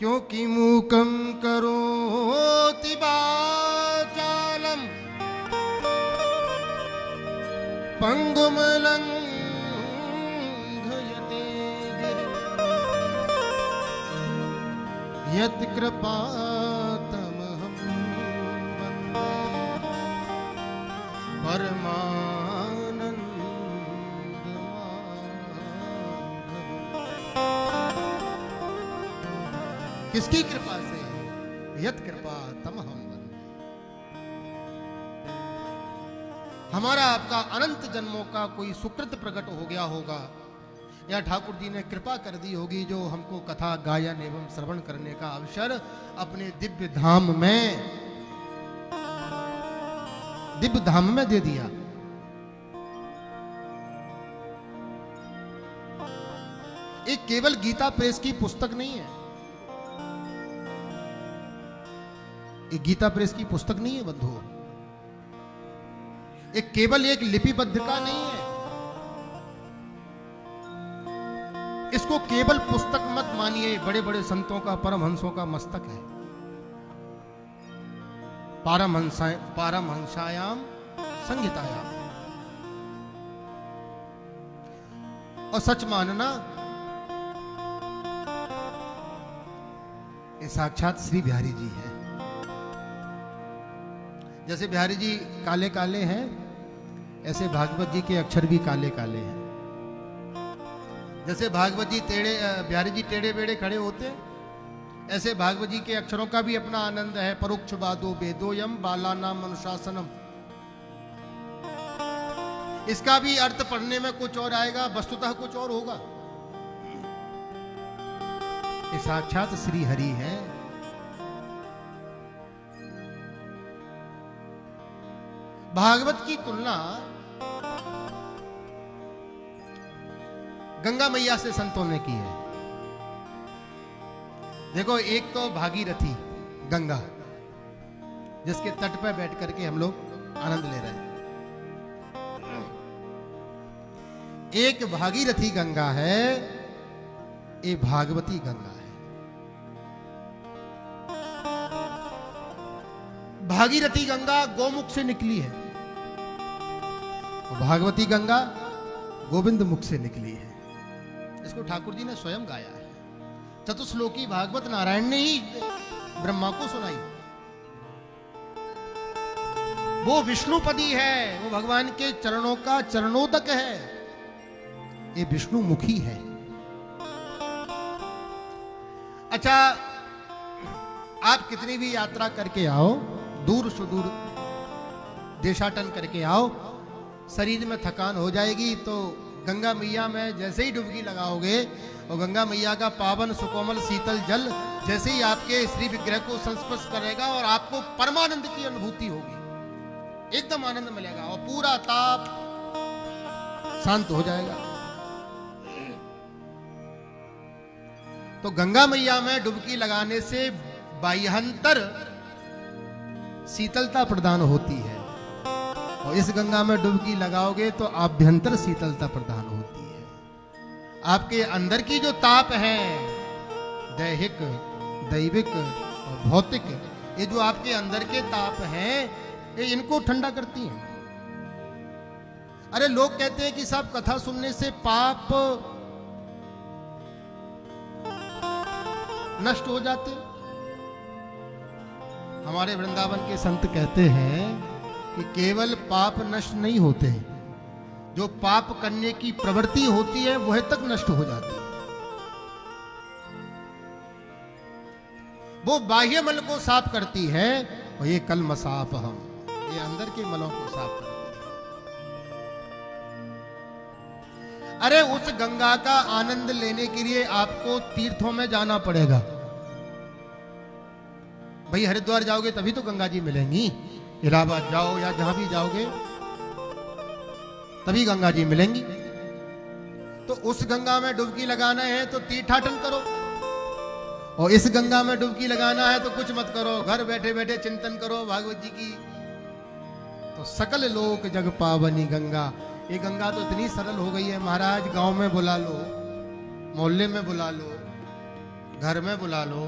क्योंकि मूकं करोति वाचालं पंगुं लंघयते गिरिं यत्कृपातमहं वन्दे परमानंद। किसकी कृपा से? यत कृपा तमहम वंदे। हमारा आपका अनंत जन्मों का कोई सुकृत प्रकट हो गया होगा, या ठाकुर जी ने कृपा कर दी होगी जो हमको कथा गायन एवं श्रवण करने का अवसर अपने दिव्य धाम में दे दिया। एक केवल गीता प्रेस की पुस्तक नहीं है, एक गीता प्रेस की पुस्तक नहीं है बंधुओं, एक केवल एक लिपिबद्ध का नहीं है। इसको केवल पुस्तक मत मानिए, बड़े बड़े संतों का, परमहंसों का मस्तक है। पारमहंसायाम संहितायाम। और सच मानना, ये साक्षात श्री बिहारी जी है। जैसे बिहारी जी काले काले हैं, ऐसे भागवत जी के अक्षर भी काले काले हैं। जैसे भागवत जी बिहारी जी टेढ़े बेड़े खड़े होते हैं, ऐसे भागवत जी के अक्षरों का भी अपना आनंद है। परोक्ष बादो वेदोयम बालानाम अनुशासनम। इसका भी अर्थ पढ़ने में कुछ और आएगा, वस्तुतः कुछ और होगा। ये साक्षात श्री हरि है। भागवत की तुलना गंगा मैया से संतों ने की है। देखो, एक तो भागीरथी गंगा, जिसके तट पर बैठ करके हम लोग आनंद ले रहे हैं। एक भागीरथी गंगा है, एक भागवती गंगा है। भागीरथी गंगा गोमुख से निकली है, भागवती गंगा गोविंद मुख से निकली है। इसको ठाकुर जी ने स्वयं गाया है। चतुश्लोकी भागवत नारायण ने ही ब्रह्मा को सुनाई। वो विष्णुपदी है, वो भगवान के चरणों का चरणोदक है, ये विष्णु मुखी है। अच्छा, आप कितनी भी यात्रा करके आओ, दूर सुदूर देशाटन करके आओ, शरीर में थकान हो जाएगी, तो गंगा मैया में जैसे ही डुबकी लगाओगे और गंगा मैया का पावन सुकोमल शीतल जल जैसे ही आपके श्री विग्रह को संस्पर्श करेगा और आपको परमानंद की अनुभूति होगी, एकदम आनंद मिलेगा और पूरा ताप शांत हो जाएगा। तो गंगा मैया में डुबकी लगाने से बाह्यांतर शीतलता प्रदान होती है, और इस गंगा में डुबकी लगाओगे तो आभ्यंतर शीतलता प्रदान होती है। आपके अंदर की जो ताप है, दैहिक, दैविक और भौतिक, ये जो आपके अंदर के ताप हैं, ये इनको ठंडा करती हैं। अरे लोग कहते हैं कि साहब कथा सुनने से पाप नष्ट हो जाते। हमारे वृंदावन के संत कहते हैं कि केवल पाप नष्ट नहीं होते, जो पाप करने की प्रवृत्ति होती है वह तक नष्ट हो जाती है। वो बाह्य मल को साफ करती है, और ये कलमसापहम, ये अंदर के मलों को साफ करती है। अरे उस गंगा का आनंद लेने के लिए आपको तीर्थों में जाना पड़ेगा। भाई हरिद्वार जाओगे तभी तो गंगा जी मिलेंगी, इलाहाबाद जाओ या जहां भी जाओगे तभी गंगा जी मिलेंगी। तो उस गंगा में डुबकी लगाना है तो तीर्थाटन करो, और इस गंगा में डुबकी लगाना है तो कुछ मत करो, घर बैठे बैठे चिंतन करो भागवत जी की। तो सकल लोक जग पावनी गंगा, ये गंगा तो इतनी सरल हो गई है महाराज, गांव में बुला लो, मोहल्ले में बुला लो, घर में बुला लो,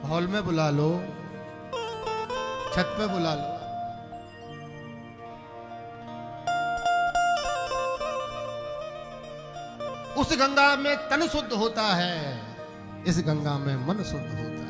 हॉल में बुला लो, छत पे बुला लो, उस गंगा में तन शुद्ध होता है, इस गंगा में मन शुद्ध होता है।